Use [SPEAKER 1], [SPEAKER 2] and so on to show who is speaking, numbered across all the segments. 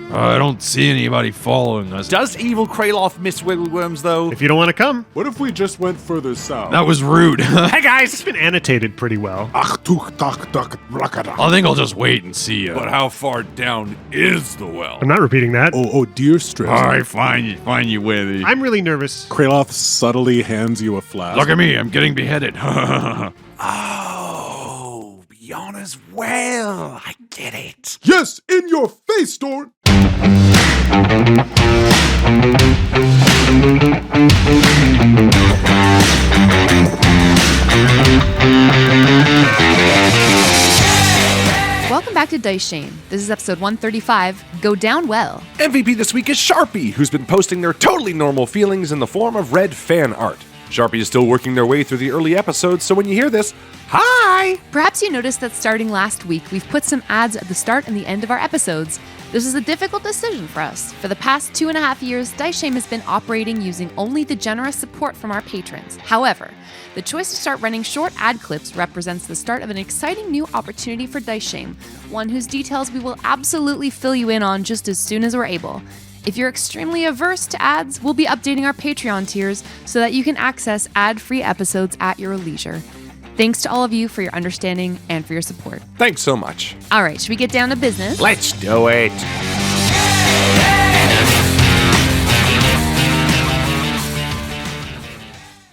[SPEAKER 1] I don't see anybody following us.
[SPEAKER 2] Does evil Kraloth miss Wiggleworms, though?
[SPEAKER 3] If you don't want to come,
[SPEAKER 4] What if we just went further south?
[SPEAKER 1] That was rude.
[SPEAKER 2] Hey, guys!
[SPEAKER 3] it's been annotated pretty well.
[SPEAKER 1] I think I'll just wait and see you.
[SPEAKER 2] But how far down is the well?
[SPEAKER 3] I'm not repeating that.
[SPEAKER 4] Oh, dear Strix.
[SPEAKER 1] All right, fine you with it.
[SPEAKER 3] I'm really nervous.
[SPEAKER 4] Kraloth subtly hands you a flask.
[SPEAKER 1] Look at me, I'm getting beheaded.
[SPEAKER 2] Oh, Bjarna's well. I get it.
[SPEAKER 4] Yes, in your face, Dorn!
[SPEAKER 5] Welcome back to Dice Shame. This is episode 135, Go Down Well.
[SPEAKER 2] MVP this week is Sharpie, who's been posting their totally normal feelings in the form of red fan art. Sharpie is still working their way through the early episodes, so when you hear this, hi!
[SPEAKER 5] Perhaps you noticed that starting last week, we've put some ads at the start and the end of our episodes. This is a difficult decision for us. For the past 2.5 years, Dice Shame has been operating using only the generous support from our patrons. However, the choice to start running short ad clips represents the start of an exciting new opportunity for Dice Shame, one whose details we will absolutely fill you in on just as soon as we're able. If you're extremely averse to ads, we'll be updating our Patreon tiers so that you can access ad-free episodes at your leisure. Thanks to all of you for your understanding and for your support.
[SPEAKER 2] Thanks so much.
[SPEAKER 5] All right, should we get down to business?
[SPEAKER 2] Let's do it.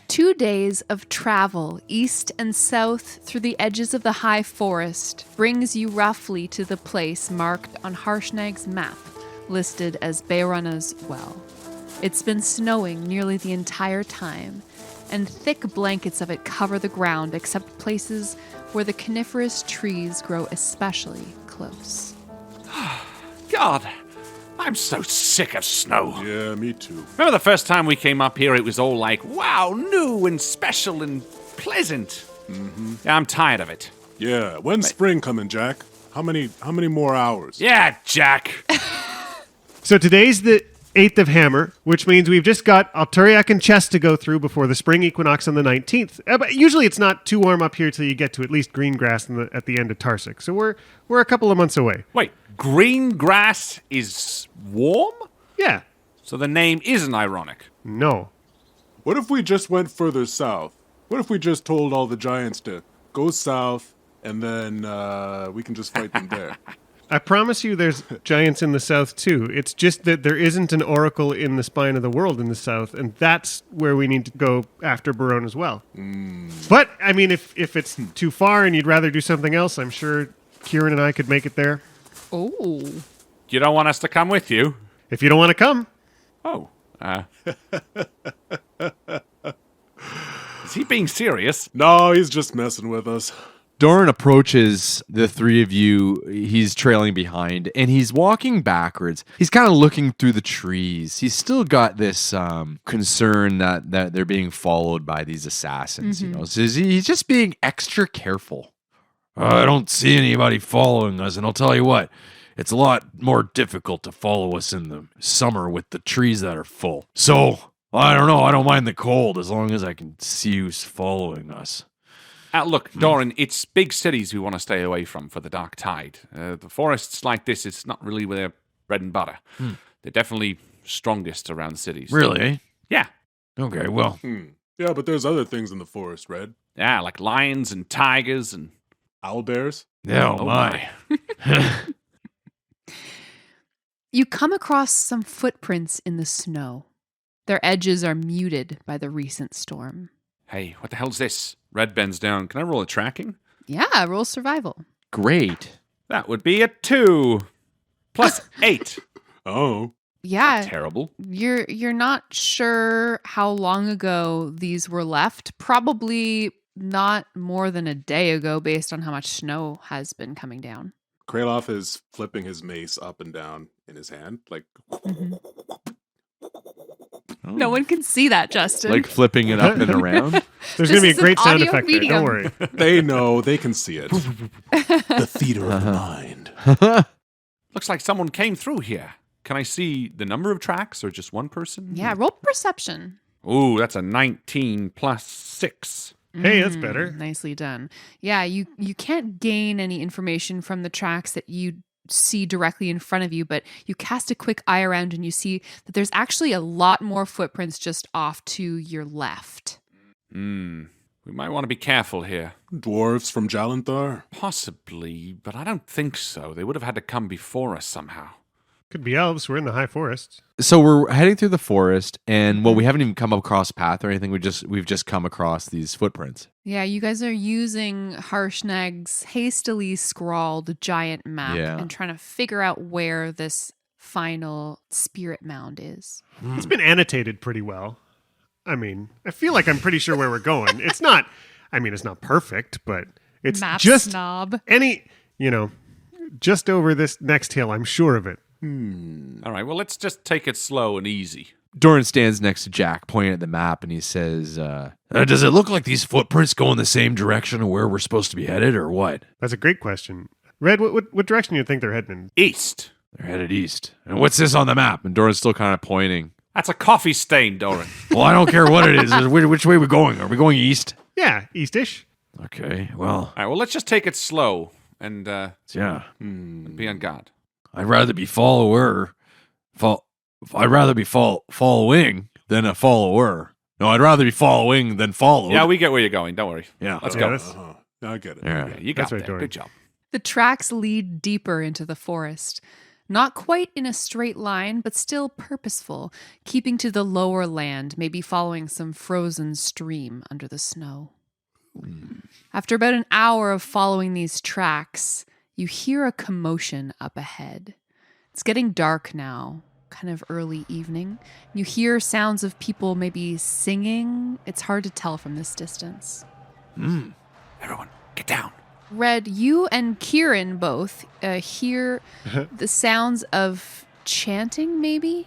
[SPEAKER 5] 2 days of travel east and south through the edges of the high forest brings you roughly to the place marked on Harshnag's map, listed as Beyrunna's Well. It's been snowing nearly the entire time, and thick blankets of it cover the ground except places where the coniferous trees grow especially close.
[SPEAKER 2] God, I'm so sick of snow.
[SPEAKER 4] Yeah, me too.
[SPEAKER 2] Remember the first time we came up here, it was all like, wow, new and special and pleasant. Mm-hmm. Yeah, I'm tired of it.
[SPEAKER 4] Yeah, when's spring coming, Jack? How many more hours?
[SPEAKER 2] Yeah, Jack.
[SPEAKER 3] So today's the 8th of Hammer, which means we've just got Alturiak and Chess to go through before the spring equinox on the 19th. But usually it's not too warm up here till you get to at least green grass at the end of Tarsik. So we're a couple of months away.
[SPEAKER 2] Wait, green grass is warm?
[SPEAKER 3] Yeah.
[SPEAKER 2] So the name isn't ironic.
[SPEAKER 3] No.
[SPEAKER 4] What if we just went further south? What if we just told all the giants to go south, and then we can just fight them there?
[SPEAKER 3] I promise you there's giants in the south too. It's just that there isn't an oracle in the spine of the world in the south, and that's where we need to go after Barone as well. But, I mean, if it's too far and you'd rather do something else, I'm sure Kieran and I could make it there.
[SPEAKER 5] Oh.
[SPEAKER 2] You don't want us to come with you?
[SPEAKER 3] If you don't want to come.
[SPEAKER 2] Oh, is he being serious?
[SPEAKER 4] No, he's just messing with us.
[SPEAKER 1] Doran approaches the three of you. He's trailing behind, and he's walking backwards. He's kind of looking through the trees. He's still got this concern that they're being followed by these assassins. You know, so he's just being extra careful. I don't see anybody following us, and I'll tell you what, it's a lot more difficult to follow us in the summer with the trees that are full. So, I don't know, I don't mind the cold as long as I can see who's following us.
[SPEAKER 2] Look, Doran, it's big cities we want to stay away from for the Dark Tide. The forests like this, it's not really their bread and butter. They're definitely strongest around cities.
[SPEAKER 1] Really?
[SPEAKER 2] Yeah.
[SPEAKER 1] Okay, well.
[SPEAKER 4] Yeah, but there's other things in the forest, Red.
[SPEAKER 2] Yeah, like lions and tigers and...
[SPEAKER 4] Owlbears?
[SPEAKER 1] Yeah,
[SPEAKER 2] Oh
[SPEAKER 1] my.
[SPEAKER 5] You come across some footprints in the snow. Their edges are muted by the recent storm.
[SPEAKER 2] Hey, what the hell's this? Red bends down. Can I roll a tracking?
[SPEAKER 5] Yeah, roll survival.
[SPEAKER 1] Great.
[SPEAKER 2] That would be a 2. Plus 8.
[SPEAKER 4] Oh.
[SPEAKER 5] Yeah,
[SPEAKER 2] Terrible.
[SPEAKER 5] you're not sure how long ago these were left. Probably not more than a day ago based on how much snow has been coming down.
[SPEAKER 4] Kraloth is flipping his mace up and down in his hand, like...
[SPEAKER 5] No one can see that, Justin.
[SPEAKER 1] Like flipping it up and around?
[SPEAKER 3] There's
[SPEAKER 5] This
[SPEAKER 3] going to be a
[SPEAKER 5] is an
[SPEAKER 3] great sound
[SPEAKER 5] audio
[SPEAKER 3] effect there.
[SPEAKER 5] medium.
[SPEAKER 3] Don't worry.
[SPEAKER 4] They know, they can see it. The theater of the mind.
[SPEAKER 2] Looks like someone came through here. Can I see the number of tracks or just one person?
[SPEAKER 5] Yeah, roll perception.
[SPEAKER 2] Ooh, that's a 19 plus 6.
[SPEAKER 3] Hey, that's better.
[SPEAKER 5] Nicely done. Yeah, you can't gain any information from the tracks that you see directly in front of you, but you cast a quick eye around and you see that there's actually a lot more footprints just off to your left.
[SPEAKER 2] We might want to be careful here.
[SPEAKER 4] Dwarves from Jalanthar?
[SPEAKER 2] Possibly, but I don't think so. They would have had to come before us somehow.
[SPEAKER 3] Could be elves. We're in the high forest.
[SPEAKER 1] So we're heading through the forest, and well, we haven't even come across a path or anything. We've just come across these footprints.
[SPEAKER 5] Yeah, you guys are using Harshnag's hastily scrawled giant map
[SPEAKER 1] Yeah.
[SPEAKER 5] and trying to figure out where this final spirit mound is.
[SPEAKER 3] It's been annotated pretty well. I mean, I feel like I'm pretty sure where we're going. It's not perfect, but it's
[SPEAKER 5] Map
[SPEAKER 3] just
[SPEAKER 5] snob.
[SPEAKER 3] just over this next hill. I'm sure of it.
[SPEAKER 2] All right, well, let's just take it slow and easy.
[SPEAKER 1] Doran stands next to Jack, pointing at the map, and he says, does it look like these footprints go in the same direction of where we're supposed to be headed, or what?
[SPEAKER 3] That's a great question. Red, what direction do you think they're heading in?
[SPEAKER 2] East.
[SPEAKER 1] They're headed east. And what's this on the map? And Doran's still kind of pointing.
[SPEAKER 2] That's a coffee stain, Doran.
[SPEAKER 1] Well, I don't care what it is. Which way are we going? Are we going east?
[SPEAKER 3] Yeah, east-ish.
[SPEAKER 1] Okay, well,
[SPEAKER 2] All right, well, let's just take it slow and
[SPEAKER 1] yeah.
[SPEAKER 2] be on guard.
[SPEAKER 1] I'd rather be following than a follower. No, I'd rather be following than followed.
[SPEAKER 2] Yeah, we get where you're going. Don't worry.
[SPEAKER 1] Yeah.
[SPEAKER 2] Let's
[SPEAKER 3] Yeah,
[SPEAKER 2] go.
[SPEAKER 3] that's-
[SPEAKER 4] I get it.
[SPEAKER 1] Yeah.
[SPEAKER 2] Yeah, you got
[SPEAKER 3] That's right,
[SPEAKER 2] that.
[SPEAKER 3] Doran.
[SPEAKER 2] Good job.
[SPEAKER 5] The tracks lead deeper into the forest. Not quite in a straight line, but still purposeful, keeping to the lower land, maybe following some frozen stream under the snow. After about an hour of following these tracks, you hear a commotion up ahead. It's getting dark now, kind of early evening. You hear sounds of people maybe singing. It's hard to tell from this distance.
[SPEAKER 2] Everyone, get down.
[SPEAKER 5] Red, you and Kieran both hear the sounds of chanting, maybe?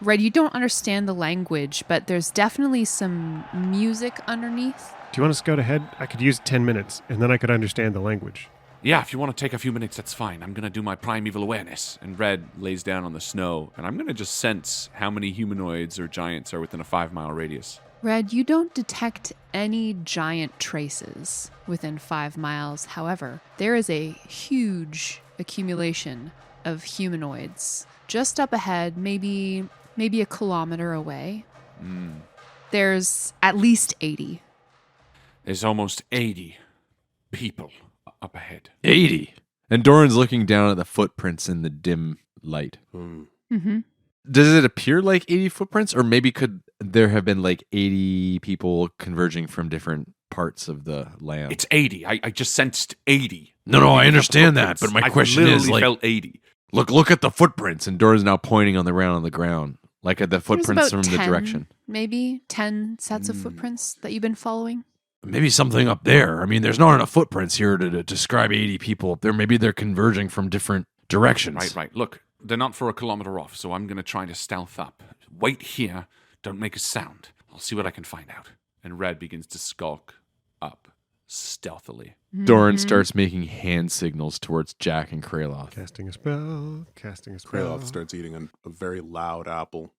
[SPEAKER 5] Red, you don't understand the language, but there's definitely some music underneath.
[SPEAKER 3] Do you want to scout ahead? I could use 10 minutes, and then I could understand the language.
[SPEAKER 2] Yeah, if you want to take a few minutes, that's fine. I'm going to do my primeval awareness. And Red lays down on the snow, and I'm going to just sense how many humanoids or giants are within a 5-mile radius.
[SPEAKER 5] Red, you don't detect any giant traces within 5 miles. However, there is a huge accumulation of humanoids just up ahead, maybe a kilometer away. There's at least 80.
[SPEAKER 2] There's almost 80 people up ahead.
[SPEAKER 1] 80. And Doran's looking down at the footprints in the dim light.
[SPEAKER 5] Mm-hmm.
[SPEAKER 1] Does it appear like 80 footprints? Or maybe could there have been like 80 people converging from different parts of the land?
[SPEAKER 2] It's 80. I just sensed 80.
[SPEAKER 1] No, I understand that. But my
[SPEAKER 2] I
[SPEAKER 1] question is,
[SPEAKER 2] literally
[SPEAKER 1] like,
[SPEAKER 2] felt 80.
[SPEAKER 1] look at the footprints. And Doran's now pointing on the ground, like at the footprints from the direction.
[SPEAKER 5] Maybe 10 sets of footprints that you've been following.
[SPEAKER 1] Maybe something up there. I mean, there's not enough footprints here to describe 80 people up there. Maybe they're converging from different directions.
[SPEAKER 2] Right. Look, they're not for a kilometer off, so I'm going to try to stealth up. Wait here. Don't make a sound. I'll see what I can find out. And Red begins to skulk up stealthily.
[SPEAKER 1] Doran starts making hand signals towards Jack and Kraloth.
[SPEAKER 3] Casting a spell.
[SPEAKER 4] Kraloth starts eating a very loud apple.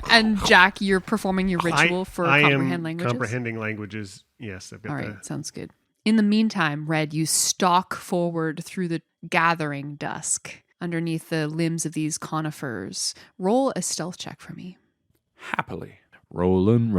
[SPEAKER 5] And Jack, you're performing your ritual for
[SPEAKER 3] I
[SPEAKER 5] comprehend
[SPEAKER 3] am
[SPEAKER 5] languages?
[SPEAKER 3] comprehending languages. Yes, I've got
[SPEAKER 5] All
[SPEAKER 3] that.
[SPEAKER 5] right, sounds good. In the meantime, Red, you stalk forward through the gathering dusk underneath the limbs of these conifers. Roll a stealth check for me.
[SPEAKER 2] Happily.
[SPEAKER 1] Rollin'.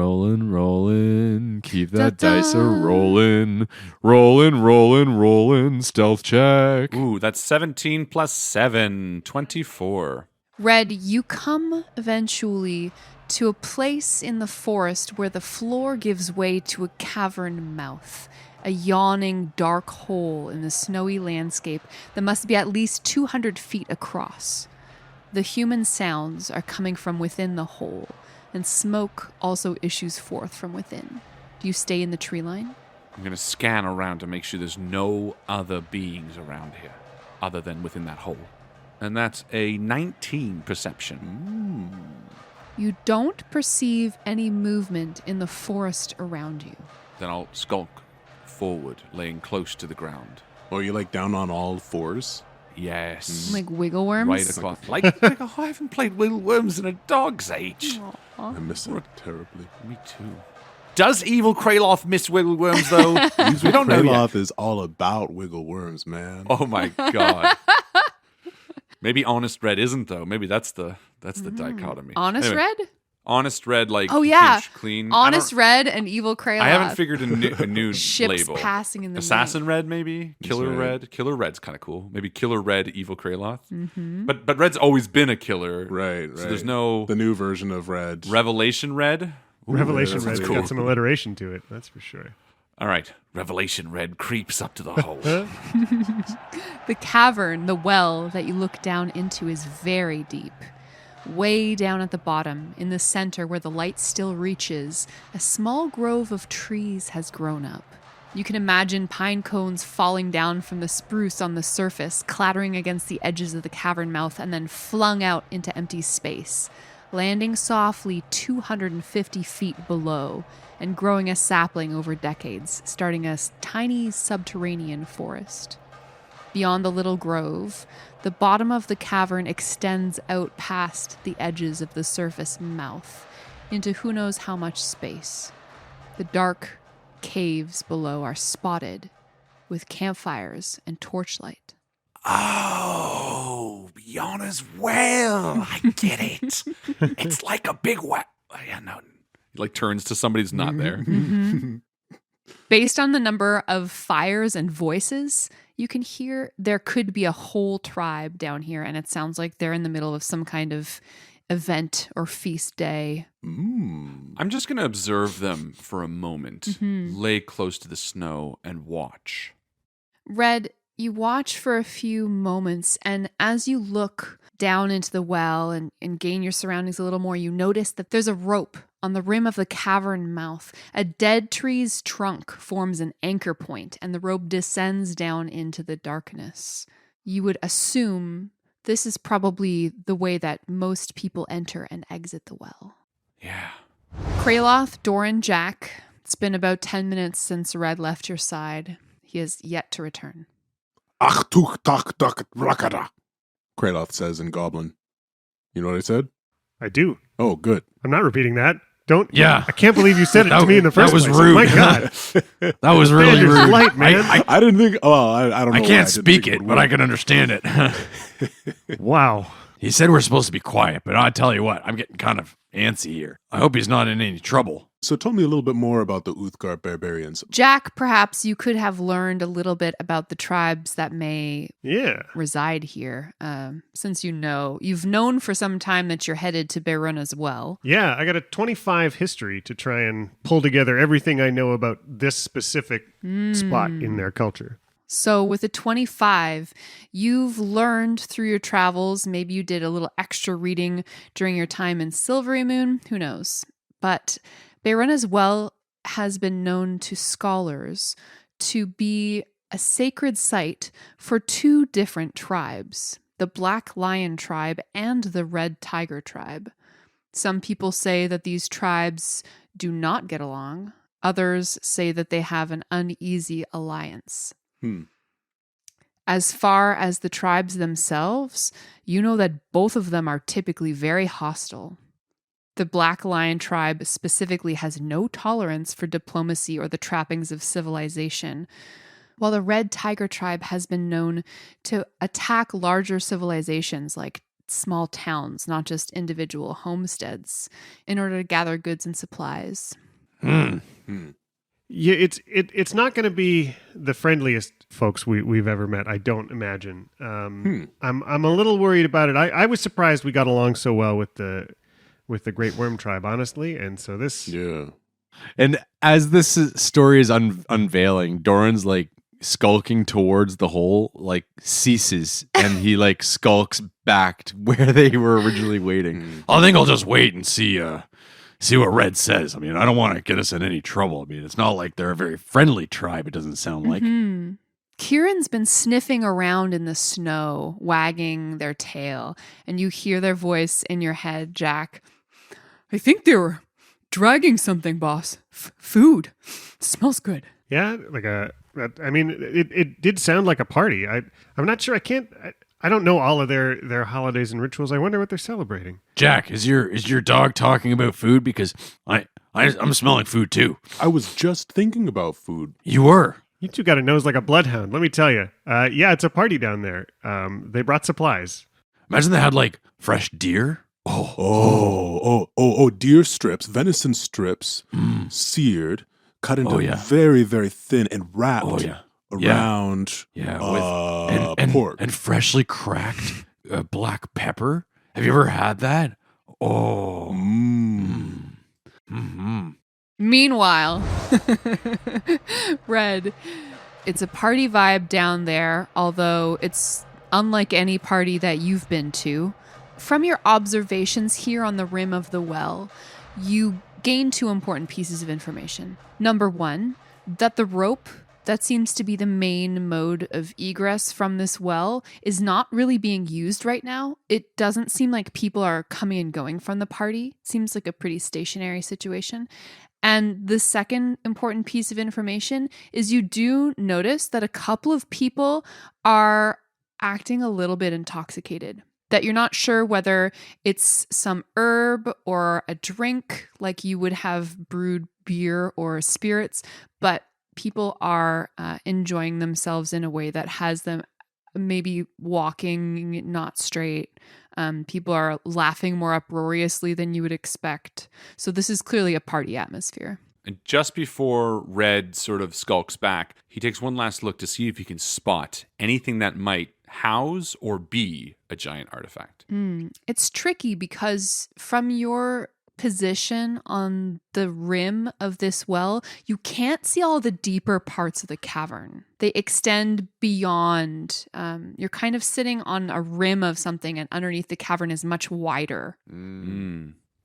[SPEAKER 1] Keep that
[SPEAKER 5] Da-da.
[SPEAKER 1] dice a rollin'. Rollin'. Stealth check.
[SPEAKER 2] Ooh, that's 17 plus 7. 24.
[SPEAKER 5] Red, you come eventually to a place in the forest where the floor gives way to a cavern mouth, a yawning dark hole in the snowy landscape that must be at least 200 feet across. The human sounds are coming from within the hole, and smoke also issues forth from within. Do you stay in the tree line?
[SPEAKER 2] I'm going to scan around to make sure there's no other beings around here other than within that hole. And that's a 19 perception.
[SPEAKER 5] You don't perceive any movement in the forest around you.
[SPEAKER 2] Then I'll skulk forward, laying close to the ground.
[SPEAKER 4] Or you like down on all fours?
[SPEAKER 2] Yes.
[SPEAKER 5] Like wiggle worms?
[SPEAKER 2] Right across. Like I haven't played Wiggle Worms in a dog's age.
[SPEAKER 4] I miss it terribly.
[SPEAKER 2] Me too. Does evil Kraloth miss wiggle worms, though? We don't know yet.
[SPEAKER 4] Kraloth is all about wiggle worms, man.
[SPEAKER 2] Oh my god. Maybe Honest Red isn't, though. Maybe that's the dichotomy.
[SPEAKER 5] Honest
[SPEAKER 2] Anyway,
[SPEAKER 5] Red?
[SPEAKER 2] Honest Red, like
[SPEAKER 5] Oh, yeah.
[SPEAKER 2] clean.
[SPEAKER 5] Honest Red and Evil Kraloth.
[SPEAKER 2] I haven't figured a new
[SPEAKER 5] Ships
[SPEAKER 2] label.
[SPEAKER 5] passing in the
[SPEAKER 2] Assassin
[SPEAKER 5] night.
[SPEAKER 2] Red, maybe. Killer
[SPEAKER 4] right.
[SPEAKER 2] Red. Killer Red's kind of cool. Maybe Killer Red, Evil Kraloth. Mm-hmm. But Red's always been a killer.
[SPEAKER 4] Right, right.
[SPEAKER 2] So there's no
[SPEAKER 4] the new version of Red.
[SPEAKER 2] Revelation Red. Ooh,
[SPEAKER 3] Revelation
[SPEAKER 2] that
[SPEAKER 3] Red
[SPEAKER 2] sounds
[SPEAKER 3] got some alliteration to it. That's for sure.
[SPEAKER 2] All right, Revelation Red creeps up to the hole.
[SPEAKER 5] The cavern, the well that you look down into is very deep. Way down at the bottom, in the center where the light still reaches, a small grove of trees has grown up. You can imagine pine cones falling down from the spruce on the surface, clattering against the edges of the cavern mouth, and then flung out into empty space, landing softly 250 feet below and growing a sapling over decades, starting a tiny subterranean forest. Beyond the little grove, the bottom of the cavern extends out past the edges of the surface mouth into who knows how much space. The dark caves below are spotted with campfires and torchlight.
[SPEAKER 2] Oh, Yana's well. I get it. It's like a big well. Yeah, no. He like turns to somebody who's not there.
[SPEAKER 5] Based on the number of fires and voices, you can hear there could be a whole tribe down here, and it sounds like they're in the middle of some kind of event or feast day.
[SPEAKER 2] I'm just going to observe them for a moment, lay close to the snow, and watch.
[SPEAKER 5] Red, you watch for a few moments, and as you look down into the well and gain your surroundings a little more, you notice that there's a rope on the rim of the cavern mouth. A dead tree's trunk forms an anchor point, and the rope descends down into the darkness. You would assume this is probably the way that most people enter and exit the well.
[SPEAKER 2] Yeah.
[SPEAKER 5] Kraloth, Doran, Jack, it's been about 10 minutes since Red left your side. He has yet to return.
[SPEAKER 4] Ach, tuk, tak, tak, rakada, Kraloth says in Goblin. You know what I said?
[SPEAKER 3] I do.
[SPEAKER 4] Oh, good.
[SPEAKER 3] I'm not repeating that. Don't.
[SPEAKER 1] Yeah.
[SPEAKER 3] I can't believe you said it to me in the first
[SPEAKER 1] that was
[SPEAKER 3] place.
[SPEAKER 1] rude.
[SPEAKER 3] My God.
[SPEAKER 1] That was really
[SPEAKER 3] Standards
[SPEAKER 1] rude.
[SPEAKER 3] light, man.
[SPEAKER 4] I didn't think. Oh, I don't know.
[SPEAKER 1] I
[SPEAKER 4] why
[SPEAKER 1] can't
[SPEAKER 4] didn't
[SPEAKER 1] speak
[SPEAKER 4] think
[SPEAKER 1] it,
[SPEAKER 4] would
[SPEAKER 1] but
[SPEAKER 4] work.
[SPEAKER 1] I can understand it.
[SPEAKER 3] Wow.
[SPEAKER 1] He said we're supposed to be quiet, but I tell you what, I'm getting kind of antsy here. I hope he's not in any trouble.
[SPEAKER 4] So tell me a little bit more about the Uthgar barbarians.
[SPEAKER 5] Jack, perhaps you could have learned a little bit about the tribes that may
[SPEAKER 3] Yeah.
[SPEAKER 5] reside here, since you've known for some time that you're headed to Beirun as well.
[SPEAKER 3] Yeah, I got a 25 history to try and pull together everything I know about this specific spot in their culture.
[SPEAKER 5] So with a 25, you've learned through your travels, maybe you did a little extra reading during your time in Silvery Moon, who knows. But Beirun as well has been known to scholars to be a sacred site for two different tribes, the Black Lion tribe and the Red Tiger tribe. Some people say that these tribes do not get along. Others say that they have an uneasy alliance. As far as the tribes themselves, you know that both of them are typically very hostile. The Black Lion tribe specifically has no tolerance for diplomacy or the trappings of civilization, while the Red Tiger tribe has been known to attack larger civilizations like small towns, not just individual homesteads, in order to gather goods and supplies.
[SPEAKER 3] Yeah, it's not going to be the friendliest folks we've ever met. I don't imagine. I'm a little worried about it. I was surprised we got along so well with the Great Worm tribe, honestly. And so this,
[SPEAKER 4] Yeah.
[SPEAKER 1] And as this story is unveiling, Doran's like skulking towards the hole, like ceases, and he like skulks back to where they were originally waiting. I think I'll just wait and see what Red says. I mean, I don't want to get us in any trouble. I mean, it's not like they're a very friendly tribe, it doesn't sound like.
[SPEAKER 5] Kieran's been sniffing around in the snow, wagging their tail, and you hear their voice in your head, Jack. I think they were dragging something, boss. Food. Smells good.
[SPEAKER 3] yeah, it did sound like a party. I'm not sure. I don't know all of their holidays and rituals. I wonder what they're celebrating.
[SPEAKER 1] Jack, is your dog talking about food? Because I I'm smelling food too.
[SPEAKER 4] I was just thinking about food.
[SPEAKER 1] You were.
[SPEAKER 3] You two got a nose like a bloodhound. Let me tell you. Yeah, it's a party down there. They brought supplies.
[SPEAKER 1] Imagine they had like fresh deer.
[SPEAKER 4] Deer strips, venison strips, seared, cut into
[SPEAKER 1] yeah.
[SPEAKER 4] very, very thin and wrapped
[SPEAKER 1] Oh, yeah.
[SPEAKER 4] around pork.
[SPEAKER 1] And freshly cracked black pepper. Have you ever had that? Oh. Mm-hmm.
[SPEAKER 5] Meanwhile, Red, it's a party vibe down there, although it's unlike any party that you've been to. From your observations here on the rim of the well, you gain two important pieces of information. Number one, that the rope that seems to be the main mode of egress from this well is not really being used right now. It doesn't seem like people are coming and going from the party. Seems like a pretty stationary situation. And the second important piece of information is you do notice that a couple of people are acting a little bit intoxicated. That you're not sure whether it's some herb or a drink, like you would have brewed beer or spirits, but people are enjoying themselves in a way that has them maybe walking not straight. People are laughing more uproariously than you would expect. So this is clearly a party atmosphere.
[SPEAKER 2] And just before Red sort of skulks back, he takes one last look to see if he can spot anything that might house or be a giant artifact.
[SPEAKER 5] It's tricky because from your position on the rim of this well, you can't see all the deeper parts of the cavern. They extend beyond. You're kind of sitting on a rim of something, and underneath the cavern is much wider.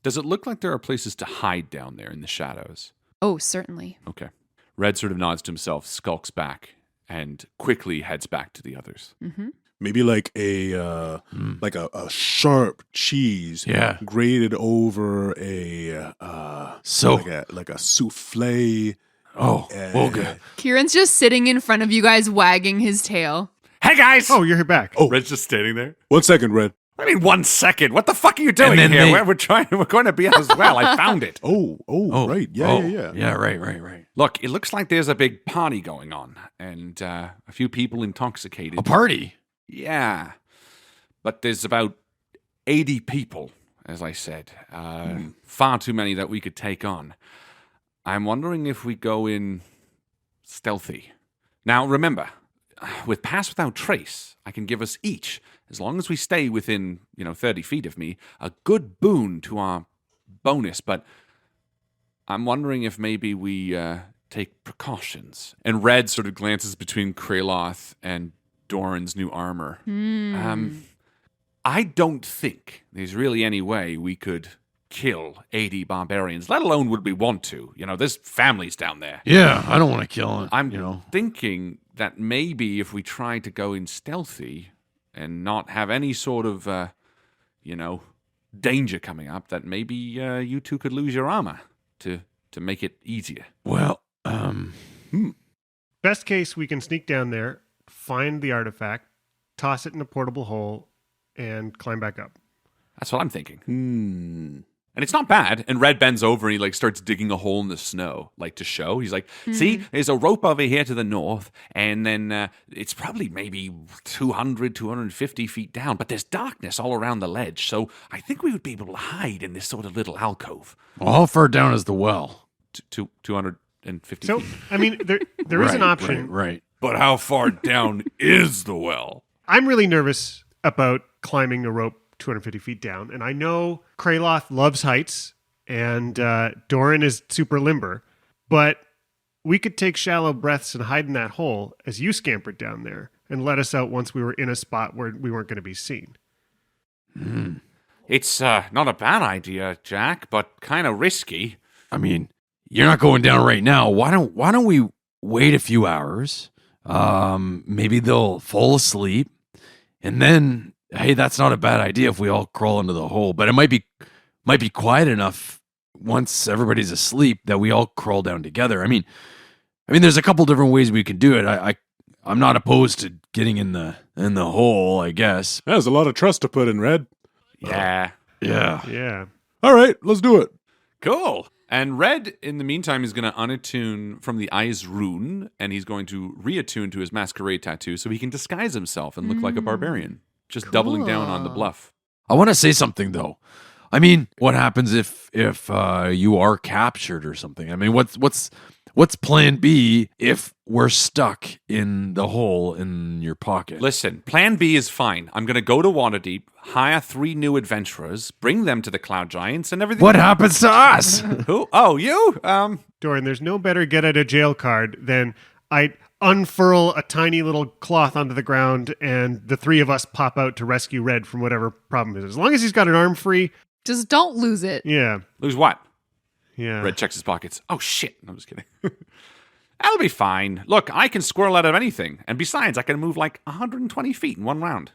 [SPEAKER 2] Does it look like there are places to hide down there in the shadows?
[SPEAKER 5] Oh, certainly.
[SPEAKER 2] Okay. Red sort of nods to himself, skulks back, and quickly heads back to the others.
[SPEAKER 5] Mm-hmm.
[SPEAKER 4] Maybe like a sharp cheese grated over like a souffle.
[SPEAKER 1] Okay.
[SPEAKER 5] Kieran's just sitting in front of you guys, wagging his tail.
[SPEAKER 2] Hey, guys!
[SPEAKER 3] Oh, you're back.
[SPEAKER 4] Oh.
[SPEAKER 2] Red's just standing there.
[SPEAKER 4] 1 second, Red.
[SPEAKER 2] I mean, 1 second. What the fuck are you doing
[SPEAKER 1] then
[SPEAKER 2] here?
[SPEAKER 1] they-
[SPEAKER 2] We're going to be as well. I found it.
[SPEAKER 4] Right. Yeah.
[SPEAKER 1] Yeah, right.
[SPEAKER 2] Look, it looks like there's a big party going on, and a few people intoxicated.
[SPEAKER 1] A party?
[SPEAKER 2] Yeah. But there's about 80 people, as I said. Far too many that we could take on. I'm wondering if we go in stealthy. Now, remember, with Pass Without Trace, I can give us each, as long as we stay within, 30 feet of me, a good boon to our bonus. But I'm wondering if maybe we take precautions. And Red sort of glances between Kraloth and Doran's new armor. I don't think there's really any way we could kill 80 barbarians, let alone would we want to. There's families down there.
[SPEAKER 1] Yeah, I don't want to kill him.
[SPEAKER 2] I'm thinking that maybe if we try to go in stealthy and not have any sort of, danger coming up, that maybe you two could lose your armor to make it easier.
[SPEAKER 1] Well,
[SPEAKER 3] Best case, we can sneak down there, find the artifact, toss it in a portable hole, and climb back up.
[SPEAKER 2] That's what I'm thinking. And it's not bad. And Red bends over and he starts digging a hole in the snow, to show. He's like, see, there's a rope over here to the north, and then it's probably maybe 200, 250 feet down, but there's darkness all around the ledge, so I think we would be able to hide in this sort of little alcove.
[SPEAKER 1] well, how far down is the well?
[SPEAKER 2] 250
[SPEAKER 3] So,
[SPEAKER 2] feet.
[SPEAKER 3] I mean, there is an option.
[SPEAKER 1] Right.
[SPEAKER 2] But how far down is the well?
[SPEAKER 3] I'm really nervous about climbing a rope 250 feet down. And I know Kraloth loves heights and Doran is super limber, but we could take shallow breaths and hide in that hole as you scampered down there and let us out once we were in a spot where we weren't going to be seen.
[SPEAKER 2] It's not a bad idea, Jack, but kind of risky.
[SPEAKER 1] I mean, you're not going down right now. Why don't we wait a few hours? Maybe they'll fall asleep, and then hey, that's not a bad idea if we all crawl into the hole. But it might be quiet enough once everybody's asleep that we all crawl down together. I mean, there's a couple different ways we can do it. I'm not opposed to getting in the hole, I guess.
[SPEAKER 4] There's a lot of trust to put in, Red.
[SPEAKER 2] Yeah.
[SPEAKER 1] Yeah.
[SPEAKER 3] Yeah.
[SPEAKER 4] All right, let's do it.
[SPEAKER 2] Cool. And Red, in the meantime, is going to unattune from the Eyes rune, and he's going to reattune to his masquerade tattoo so he can disguise himself and look like a barbarian. Just doubling down on the
[SPEAKER 5] Cool.
[SPEAKER 2] bluff.
[SPEAKER 1] I want to say something though. I mean, what happens if you are captured or something? I mean, what's plan B if we're stuck in the hole in your pocket?
[SPEAKER 2] Listen, plan B is fine. I'm going to go to Waterdeep, hire 3 new adventurers, bring them to the Cloud Giants, and everything.
[SPEAKER 1] What happens to us?
[SPEAKER 2] Who? Oh, you?
[SPEAKER 3] Doran, there's no better get out of jail card than I unfurl a tiny little cloth onto the ground and the 3 of us pop out to rescue Red from whatever problem it is. As long as he's got an arm free,
[SPEAKER 5] Just don't lose it.
[SPEAKER 3] yeah.
[SPEAKER 2] Lose what?
[SPEAKER 3] Yeah.
[SPEAKER 2] Red checks his pockets. Oh, shit. I'm just kidding. I'll be fine. Look, I can squirrel out of anything. And besides, I can move like 120 feet in one round.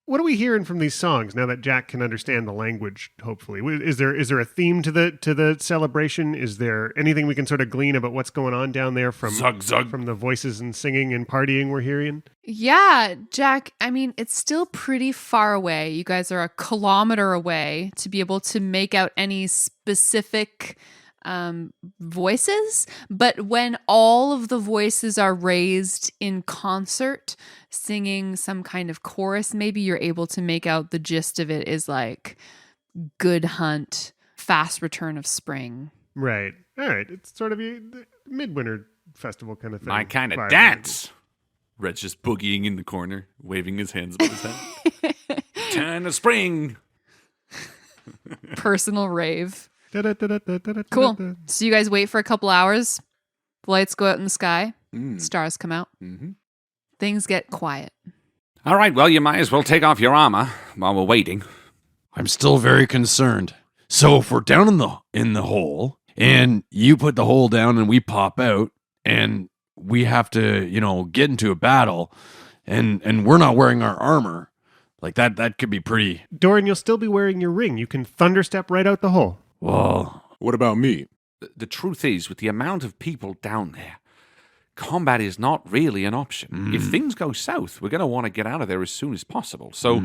[SPEAKER 3] What are we hearing from these songs now that Jack can understand the language? Hopefully, is there a theme to the celebration? Is there anything we can sort of glean about what's going on down there from
[SPEAKER 2] Zug, zug.
[SPEAKER 3] from the voices and singing and partying we're hearing?
[SPEAKER 5] Yeah, Jack, I mean, it's still pretty far away. You guys are a kilometer away to be able to make out any specific voices. But when all of the voices are raised in concert, singing some kind of chorus, maybe you're able to make out the gist of it is like good hunt, fast return of spring.
[SPEAKER 3] Right. All right. It's sort of a midwinter festival kind of thing.
[SPEAKER 2] My kind of
[SPEAKER 3] Vibe.
[SPEAKER 2] dance. Red's just boogieing in the corner, waving his hands above his head. Turn of spring.
[SPEAKER 5] Personal rave.
[SPEAKER 3] Da-da-da-da-da-da-da-da.
[SPEAKER 5] Cool. So you guys wait for a couple hours. The lights go out in the sky. Stars come out.
[SPEAKER 2] Mm-hmm.
[SPEAKER 5] Things get quiet.
[SPEAKER 2] All right, well, you might as well take off your armor while we're waiting.
[SPEAKER 1] I'm still very concerned. So if we're down in the hole and you put the hole down and we pop out and we have to, get into a battle and we're not wearing our armor, like that could be pretty,
[SPEAKER 3] Doran, you'll still be wearing your ring. You can thunderstep right out the hole.
[SPEAKER 1] well,
[SPEAKER 4] What about me?
[SPEAKER 2] The truth is, with the amount of people down there, combat is not really an option. If things go south, we're going to want to get out of there as soon as possible. So,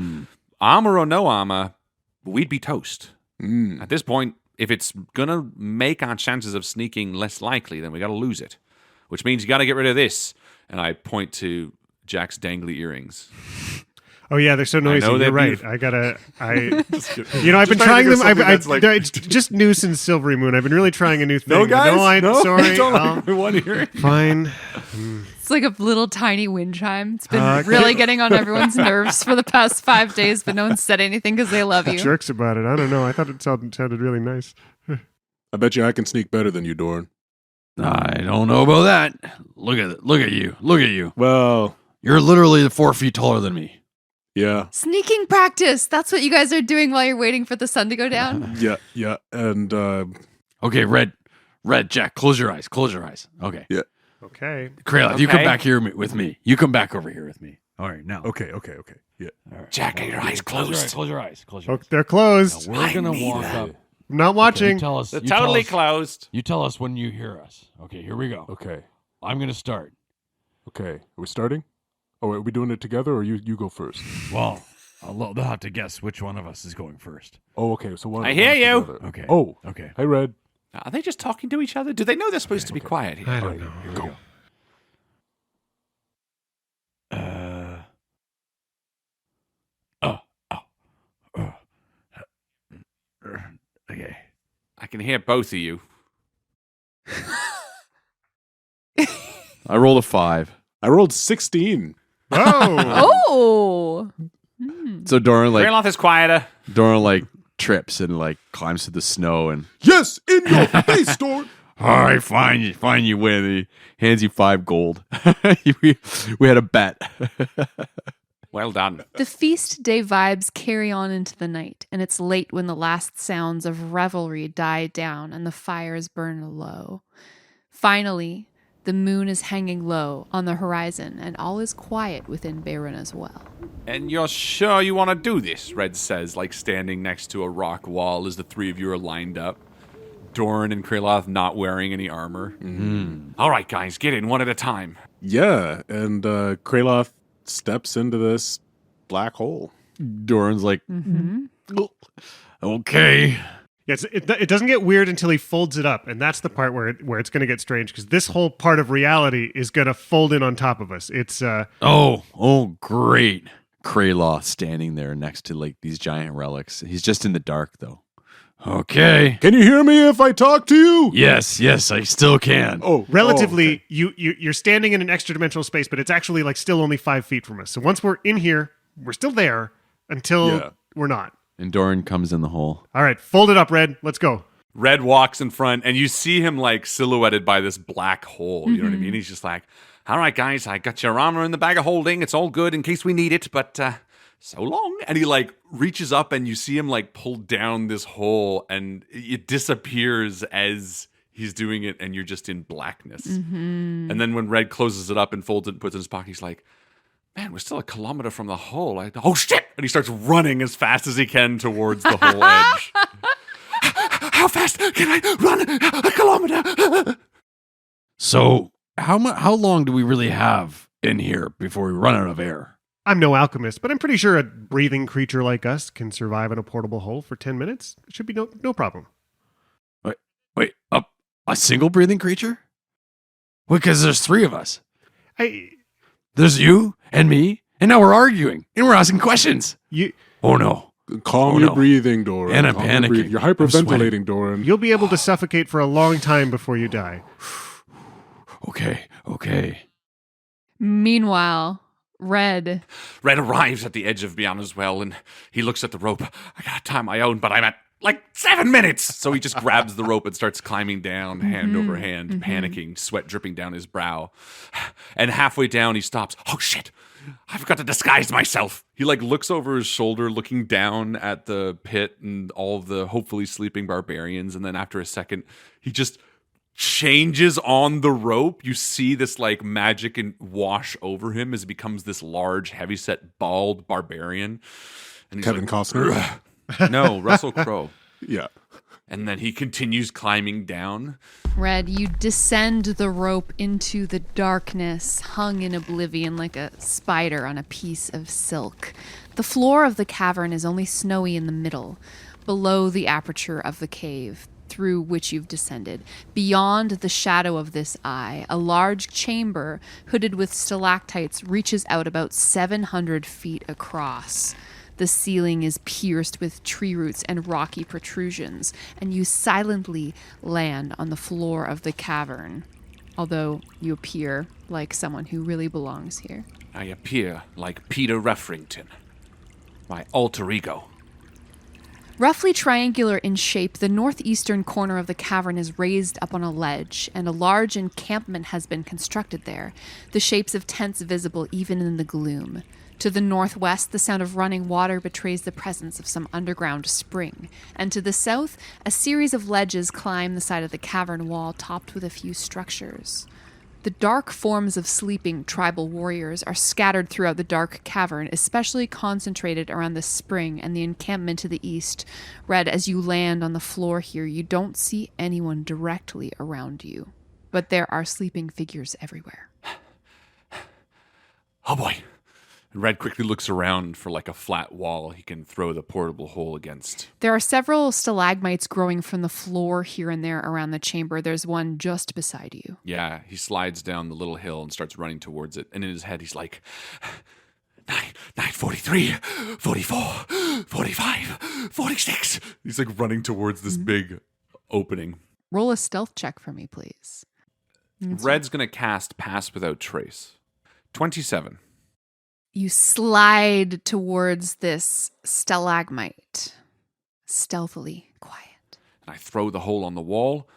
[SPEAKER 2] armor or no armor, we'd be toast. At this point, if it's going to make our chances of sneaking less likely, then we got to lose it. Which means you got to get rid of this. And I point to Jack's dangly earrings.
[SPEAKER 3] Oh yeah, they're so noisy.
[SPEAKER 2] know
[SPEAKER 3] You're
[SPEAKER 2] they'd be-
[SPEAKER 3] right. I've been
[SPEAKER 4] Just
[SPEAKER 3] trying them.
[SPEAKER 4] trying to think of something that's
[SPEAKER 3] It's just new since Silvery Moon. I've been really trying a new thing.
[SPEAKER 4] No, guys?
[SPEAKER 3] No, I'm
[SPEAKER 4] No?
[SPEAKER 3] sorry.
[SPEAKER 4] It's only
[SPEAKER 3] I'll-
[SPEAKER 4] one earring.
[SPEAKER 3] Fine.
[SPEAKER 5] It's like a little tiny wind chime. It's been
[SPEAKER 3] Okay.
[SPEAKER 5] really getting on everyone's nerves for the past 5 days, but no one said anything because they love you.
[SPEAKER 3] Jerks about it. I don't know. I thought it sounded really nice.
[SPEAKER 4] I bet you I can sneak better than you, Doran.
[SPEAKER 1] I don't know about that. Look at it. Look at you. Look at you.
[SPEAKER 4] Well,
[SPEAKER 1] You're literally 4 feet taller than me.
[SPEAKER 4] yeah.
[SPEAKER 5] Sneaking practice. That's what you guys are doing while you're waiting for the sun to go down.
[SPEAKER 4] Yeah. And
[SPEAKER 1] Okay, Red, Jack, close your eyes. Close your eyes. Okay.
[SPEAKER 3] Okay.
[SPEAKER 1] Krayla, you come
[SPEAKER 2] Okay.
[SPEAKER 1] back here with me. You come back over here with me. All right, now.
[SPEAKER 4] okay. Yeah.
[SPEAKER 1] All right.
[SPEAKER 2] Jack, get your eyes closed.
[SPEAKER 1] Close your eyes. Close your
[SPEAKER 3] Oh,
[SPEAKER 1] eyes.
[SPEAKER 3] they're closed.
[SPEAKER 1] Now, we're going to walk up.
[SPEAKER 3] I'm not
[SPEAKER 1] Okay,
[SPEAKER 3] watching.
[SPEAKER 1] you tell us.
[SPEAKER 2] They're
[SPEAKER 1] you tell
[SPEAKER 2] totally
[SPEAKER 1] us-
[SPEAKER 2] closed.
[SPEAKER 1] You tell us when you hear us. Okay, here we go.
[SPEAKER 4] Okay.
[SPEAKER 1] I'm going to start.
[SPEAKER 4] Okay. Are we starting? Oh, are we doing it together or you go first?
[SPEAKER 1] Well, they'll have to guess which one of us is going first.
[SPEAKER 4] Oh, okay. So one.
[SPEAKER 2] I hear you.
[SPEAKER 4] together.
[SPEAKER 1] Okay.
[SPEAKER 4] Oh.
[SPEAKER 1] Okay.
[SPEAKER 4] Hey, Red.
[SPEAKER 2] Are they just talking to each other? Do they know they're supposed to be quiet here?
[SPEAKER 3] I don't know.
[SPEAKER 1] Here we go. Okay.
[SPEAKER 2] I can hear both of you.
[SPEAKER 1] I rolled a 5.
[SPEAKER 4] I rolled 16.
[SPEAKER 3] Oh.
[SPEAKER 5] Oh.
[SPEAKER 1] So Doran
[SPEAKER 2] Greyloth is quieter.
[SPEAKER 1] trips and climbs through the snow and
[SPEAKER 4] Yes, in your face, Doran.
[SPEAKER 1] all right, fine, you win. He hands you 5 gold. we had a bet.
[SPEAKER 2] Well done.
[SPEAKER 5] The feast day vibes carry on into the night, and it's late when the last sounds of revelry die down and the fires burn low. Finally, the moon is hanging low on the horizon, and all is quiet within Bayron as well.
[SPEAKER 2] And you're sure you want to do this? Red says, standing next to a rock wall as the 3 of you are lined up. Doran and Kraloth not wearing any armor. All right, guys, get in one at a time.
[SPEAKER 4] Yeah, and Kraloth steps into this black hole.
[SPEAKER 1] Doran's like, okay.
[SPEAKER 3] Yes, it doesn't get weird until he folds it up, and that's the part where it's going to get strange because this whole part of reality is going to fold in on top of us. It's
[SPEAKER 1] Oh, great. Kraloth standing there next to like these giant relics. He's just in the dark though. Okay.
[SPEAKER 4] Can you hear me if I talk to you?
[SPEAKER 1] Yes, I still can.
[SPEAKER 4] Oh,
[SPEAKER 3] relatively
[SPEAKER 4] okay.
[SPEAKER 3] you're standing in an extra dimensional space, but it's actually like still only 5 feet from us. So once we're in here, we're still there until we're not.
[SPEAKER 1] And Doran comes in the hole.
[SPEAKER 3] All right, fold it up, Red. Let's go.
[SPEAKER 2] Red walks in front, and you see him like silhouetted by this black hole. You know what I mean? He's just like, all right, guys, I got your armor in the bag of holding. It's all good in case we need it, but so long. And he like reaches up, and you see him like pull down this hole, and it disappears as he's doing it, and you're just in blackness. And then when Red closes it up and folds it and puts it in his pocket, he's like, man, we're still a kilometer from the hole. Oh, shit! And he starts running as fast as he can towards the hole edge. How fast can I run a kilometer?
[SPEAKER 1] So, how long do we really have in here before we run out of air?
[SPEAKER 3] I'm no alchemist, but I'm pretty sure a breathing creature like us can survive in a portable hole for 10 minutes. It should be no problem.
[SPEAKER 1] Wait, a single breathing creature? Because there's 3 of us. There's you and me, and now we're arguing, and we're asking questions. Oh no.
[SPEAKER 4] Calm
[SPEAKER 1] Oh,
[SPEAKER 4] your
[SPEAKER 1] no.
[SPEAKER 4] breathing, Doran.
[SPEAKER 1] And I'm
[SPEAKER 4] Calm your
[SPEAKER 1] panicking.
[SPEAKER 4] breathing. You're
[SPEAKER 1] I'm
[SPEAKER 4] hyperventilating,
[SPEAKER 1] sweating.
[SPEAKER 4] Doran.
[SPEAKER 3] You'll be able to suffocate for a long time before you die.
[SPEAKER 1] Okay.
[SPEAKER 5] Meanwhile, Red.
[SPEAKER 2] Red arrives at the edge of Biana's well, and he looks at the rope. I gotta tie my own, but I'm at like 7 minutes. So he just grabs the rope and starts climbing down, hand over hand, panicking, sweat dripping down his brow. And halfway down, he stops. Oh, shit. I've got to disguise myself. He like looks over his shoulder, looking down at the pit and all of the hopefully sleeping barbarians. And then after a second, he just changes on the rope. You see this like magic and wash over him as he becomes this large, heavyset, bald barbarian. And he's
[SPEAKER 4] Kevin
[SPEAKER 2] like,
[SPEAKER 4] Costner.
[SPEAKER 2] no, Russell Crowe.
[SPEAKER 4] Yeah.
[SPEAKER 2] And then he continues climbing down.
[SPEAKER 5] Red, you descend the rope into the darkness, hung in oblivion like a spider on a piece of silk. The floor of the cavern is only snowy in the middle, below the aperture of the cave through which you've descended. Beyond the shadow of this eye, a large chamber hooded with stalactites reaches out about 700 feet across. The ceiling is pierced with tree roots and rocky protrusions, and you silently land on the floor of the cavern, although you appear like someone who really belongs here.
[SPEAKER 2] I appear like Peter Ruffrington, my alter ego.
[SPEAKER 5] Roughly triangular in shape, the northeastern corner of the cavern is raised up on a ledge, and a large encampment has been constructed there, the shapes of tents visible even in the gloom. To the northwest, the sound of running water betrays the presence of some underground spring, and to the south, a series of ledges climb the side of the cavern wall, topped with a few structures. The dark forms of sleeping tribal warriors are scattered throughout the dark cavern, especially concentrated around the spring and the encampment to the east. Red, as you land on the floor here, you don't see anyone directly around you, but there are sleeping figures everywhere.
[SPEAKER 2] Oh boy. Red quickly looks around for like a flat wall he can throw the portable hole against.
[SPEAKER 5] There are several stalagmites growing from the floor here and there around the chamber. There's one just beside you.
[SPEAKER 2] Yeah, he slides down the little hill and starts running towards it. And in his head, he's like, 9:43, 44, 45, 46. He's like running towards this big opening.
[SPEAKER 5] Roll a stealth check for me, please.
[SPEAKER 2] Red's going to cast Pass Without Trace. 27.
[SPEAKER 5] You slide towards this stalagmite, stealthily quiet.
[SPEAKER 2] And I throw the hole on the wall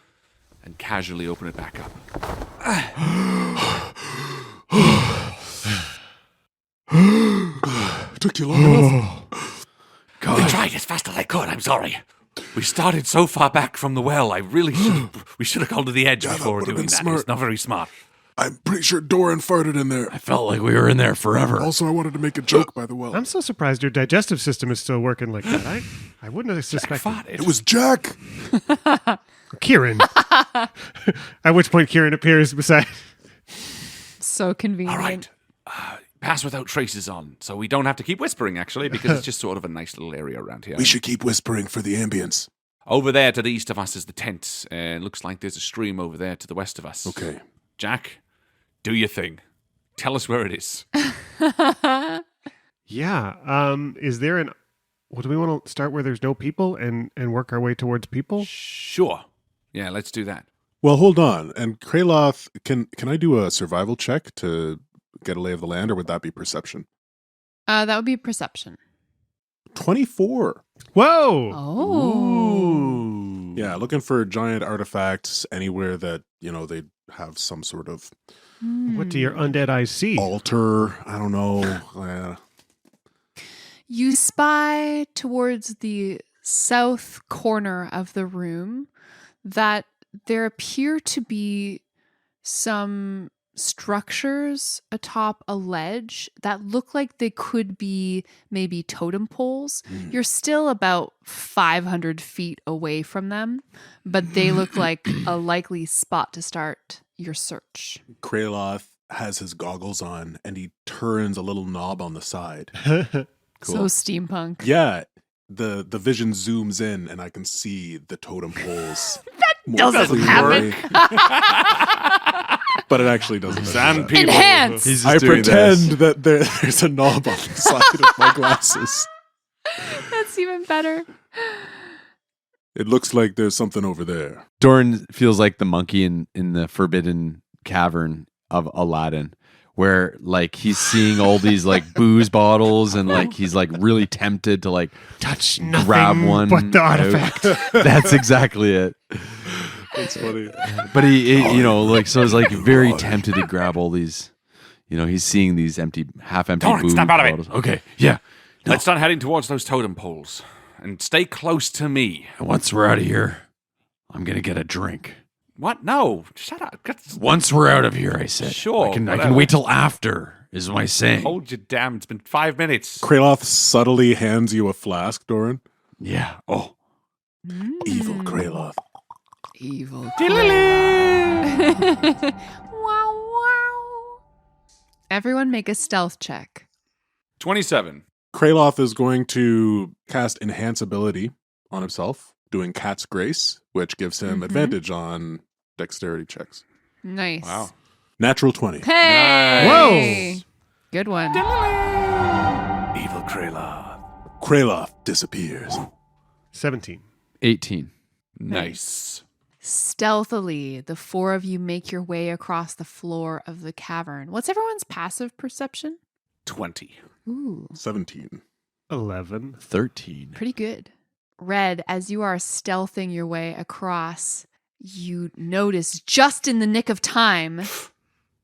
[SPEAKER 2] and casually open it back up.
[SPEAKER 4] Took you long enough.
[SPEAKER 2] I tried as fast as I could, I'm sorry. We started so far back from the well, we should have gone to the edge before
[SPEAKER 4] would've
[SPEAKER 2] doing
[SPEAKER 4] been
[SPEAKER 2] that.
[SPEAKER 4] smart.
[SPEAKER 2] It's not very smart.
[SPEAKER 4] I'm pretty sure Doran farted in there.
[SPEAKER 1] I felt like we were in there forever.
[SPEAKER 4] Also, I wanted to make a joke by the well.
[SPEAKER 3] I'm so surprised your digestive system is still working like that. I wouldn't have suspected.
[SPEAKER 4] It was Jack.
[SPEAKER 3] Kieran. At which point Kieran appears beside.
[SPEAKER 5] So convenient.
[SPEAKER 2] All right. Pass Without Trace is on, so we don't have to keep whispering, actually, because it's just sort of a nice little area around here.
[SPEAKER 4] We should keep whispering for the ambience.
[SPEAKER 2] Over there to the east of us is the tent. And it looks like there's a stream over there to the west of us.
[SPEAKER 4] Okay.
[SPEAKER 2] Jack, do your thing. Tell us where it is.
[SPEAKER 3] Yeah. Is there an? Well, do we want to start where there's no people and work our way towards people?
[SPEAKER 2] Sure. Yeah, let's do that.
[SPEAKER 4] Well, hold on. And Kraloth, can I do a survival check to get a lay of the land, or would that be perception?
[SPEAKER 5] That would be perception.
[SPEAKER 4] 24.
[SPEAKER 3] Whoa!
[SPEAKER 5] Oh.
[SPEAKER 4] Yeah, looking for giant artifacts anywhere that, they have some sort of
[SPEAKER 3] What do your undead eyes see?
[SPEAKER 4] altar. I don't know.
[SPEAKER 5] You spy towards the south corner of the room that there appear to be some structures atop a ledge that look like they could be maybe totem poles. You're still about 500 feet away from them, but they look like a likely spot to start your search.
[SPEAKER 4] Kraloth has his goggles on and he turns a little knob on the side.
[SPEAKER 5] So steampunk.
[SPEAKER 4] Yeah, the vision zooms in and I can see the totem poles. That
[SPEAKER 5] doesn't happen.
[SPEAKER 4] But it actually doesn't.
[SPEAKER 2] Sand
[SPEAKER 4] matter.
[SPEAKER 2] people.
[SPEAKER 5] Enhance!
[SPEAKER 1] He's just
[SPEAKER 4] I
[SPEAKER 1] doing
[SPEAKER 4] pretend
[SPEAKER 1] this.
[SPEAKER 4] that there's a knob on the side of my glasses.
[SPEAKER 5] That's even better.
[SPEAKER 4] It looks like there's something over there.
[SPEAKER 1] Doran feels like the monkey in the forbidden cavern of Aladdin, where like he's seeing all these like booze bottles and like he's like really tempted to like
[SPEAKER 3] Touch
[SPEAKER 1] grab
[SPEAKER 3] nothing
[SPEAKER 1] one
[SPEAKER 3] but the
[SPEAKER 1] out.
[SPEAKER 3] artifact.
[SPEAKER 1] That's exactly it.
[SPEAKER 4] That's funny.
[SPEAKER 1] But he so he's like very tempted to grab all these. He's seeing these half-empty
[SPEAKER 2] Doran,
[SPEAKER 1] booze
[SPEAKER 2] snap out of it.
[SPEAKER 1] bottles. Okay, yeah.
[SPEAKER 2] Let's start heading towards those totem poles. And stay close to me.
[SPEAKER 1] Once we're out of here, I'm gonna get a drink.
[SPEAKER 2] What? No. Shut up.
[SPEAKER 1] Once we're out of here, I said.
[SPEAKER 2] Sure,
[SPEAKER 1] I can
[SPEAKER 2] whatever.
[SPEAKER 1] wait till after. Is my saying.
[SPEAKER 2] Hold your damn. It's been 5 minutes.
[SPEAKER 4] Kraloth subtly hands you a flask, Doran.
[SPEAKER 1] Yeah. Oh.
[SPEAKER 4] Evil Kraloth.
[SPEAKER 5] Evil. Wow, wow. Everyone make a stealth check.
[SPEAKER 2] 27.
[SPEAKER 4] Kraloth is going to cast Enhance Ability on himself, doing Cat's Grace, which gives him advantage on dexterity checks.
[SPEAKER 5] Nice.
[SPEAKER 2] Wow.
[SPEAKER 4] Natural 20.
[SPEAKER 5] Hey!
[SPEAKER 3] Whoa.
[SPEAKER 5] Good one.
[SPEAKER 4] Evil Kraloth. Kraloth disappears.
[SPEAKER 3] 17.
[SPEAKER 1] 18.
[SPEAKER 2] Nice.
[SPEAKER 5] Stealthily, the four of you make your way across the floor of the cavern. What's everyone's passive perception?
[SPEAKER 2] 20.
[SPEAKER 5] Ooh,
[SPEAKER 4] 17.
[SPEAKER 3] 11.
[SPEAKER 1] 13.
[SPEAKER 5] pretty good. Red, as you are stealthing your way across, you notice just in the nick of time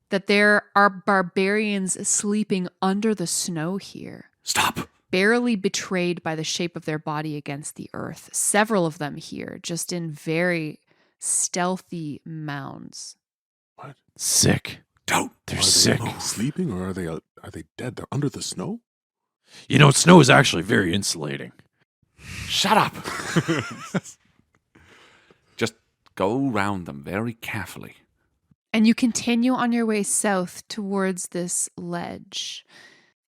[SPEAKER 5] that there are barbarians sleeping under the snow here,
[SPEAKER 2] Stop.
[SPEAKER 5] barely betrayed by the shape of their body against the earth. Several of them here, just in very stealthy mounds.
[SPEAKER 4] What?
[SPEAKER 1] Sick.
[SPEAKER 2] Don't.
[SPEAKER 1] They're
[SPEAKER 4] Are
[SPEAKER 1] sick.
[SPEAKER 4] they sleeping or are they dead? They're under the snow?
[SPEAKER 1] Snow is actually very insulating.
[SPEAKER 2] Shut up. Just go round them very carefully.
[SPEAKER 5] And you continue on your way south towards this ledge.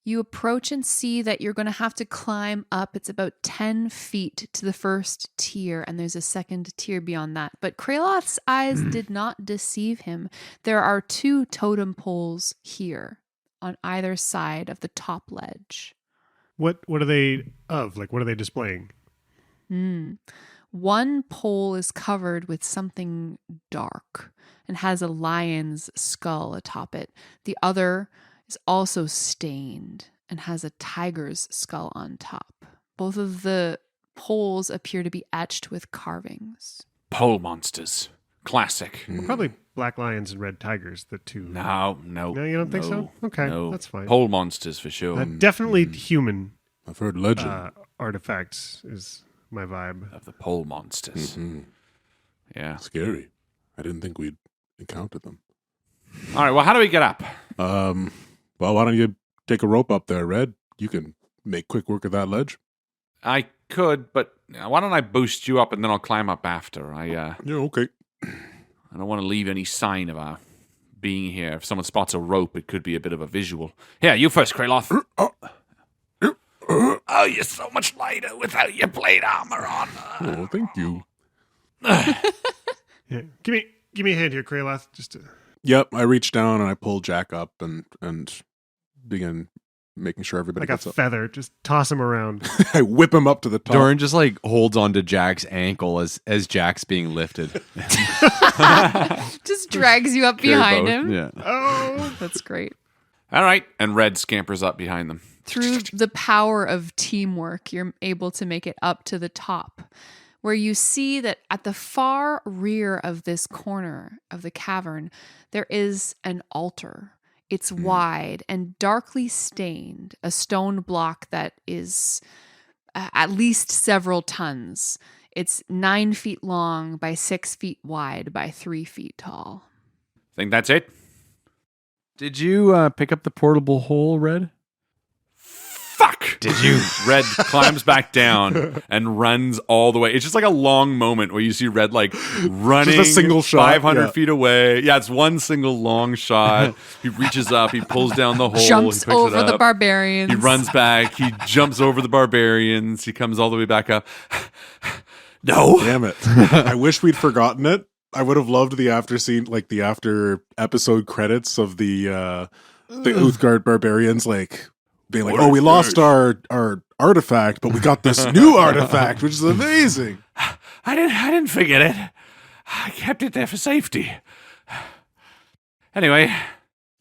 [SPEAKER 5] You approach and see that you're going to have to climb up. It's about 10 feet to the first tier, and there's a second tier beyond that. But Kraloth's eyes did not deceive him. There are 2 totem poles here on either side of the top ledge.
[SPEAKER 3] What are they of? Like, what are they displaying?
[SPEAKER 5] One pole is covered with something dark and has a lion's skull atop it. The other is also stained and has a tiger's skull on top. Both of the poles appear to be etched with carvings.
[SPEAKER 2] Pole monsters. Classic.
[SPEAKER 3] Probably black lions and red tigers, the two.
[SPEAKER 2] No.
[SPEAKER 3] No, you don't think so? Okay,
[SPEAKER 2] no.
[SPEAKER 3] that's fine.
[SPEAKER 2] Pole monsters for sure.
[SPEAKER 3] Definitely human
[SPEAKER 4] I've heard legend.
[SPEAKER 3] artifacts is my vibe.
[SPEAKER 2] Of the pole monsters. Yeah.
[SPEAKER 4] Scary. I didn't think we'd encounter them.
[SPEAKER 2] All right, well, how do we get up?
[SPEAKER 4] Well, why don't you take a rope up there, Red? You can make quick work of that ledge.
[SPEAKER 2] I could, but why don't I boost you up and then I'll climb up after?
[SPEAKER 4] Yeah, okay.
[SPEAKER 2] I don't want to leave any sign of our being here. If someone spots a rope, it could be a bit of a visual. Here, you first, Kraloth. Oh, you're so much lighter without your plate armor on.
[SPEAKER 4] Oh, thank you.
[SPEAKER 3] Yeah. Give me a hand here, Kraloth. Just to...
[SPEAKER 4] Yep, I reach down and I pull Jack up and begin making sure everybody
[SPEAKER 3] like a
[SPEAKER 4] gets up.
[SPEAKER 3] feather. Just toss him around.
[SPEAKER 4] I whip him up to the top.
[SPEAKER 1] Doran just like holds onto Jack's ankle as Jack's being lifted.
[SPEAKER 5] Just drags you up
[SPEAKER 2] Carry
[SPEAKER 5] behind
[SPEAKER 2] both.
[SPEAKER 5] him.
[SPEAKER 1] Yeah.
[SPEAKER 3] Oh,
[SPEAKER 5] That's great.
[SPEAKER 2] All right. And Red scampers up behind them.
[SPEAKER 5] Through the power of teamwork, you're able to make it up to the top, where you see that at the far rear of this corner of the cavern, there is an altar. It's wide and darkly stained, a stone block that is at least several tons. It's 9 feet long by 6 feet wide by 3 feet tall.
[SPEAKER 2] Think that's it?
[SPEAKER 1] Did you pick up the portable hole, Red?
[SPEAKER 2] Fuck! Did you? Red climbs back down and runs all the way. It's just like a long moment where you see Red like running
[SPEAKER 4] Just a single shot,
[SPEAKER 2] 500
[SPEAKER 4] yeah.
[SPEAKER 2] feet away. Yeah, it's one single long shot. He reaches up, he pulls down the hole,
[SPEAKER 5] Jumps
[SPEAKER 2] he picks
[SPEAKER 5] over
[SPEAKER 2] it
[SPEAKER 5] the
[SPEAKER 2] up.
[SPEAKER 5] barbarians.
[SPEAKER 2] He runs back, he jumps over the barbarians, he comes all the way back up. No!
[SPEAKER 4] Damn it. I wish we'd forgotten it. I would have loved the after scene, like the after episode credits of the Uthgard barbarians, like being like, "Oh, we lost our artifact, but we got this new artifact, which is amazing."
[SPEAKER 2] I didn't forget it. I kept it there for safety. Anyway,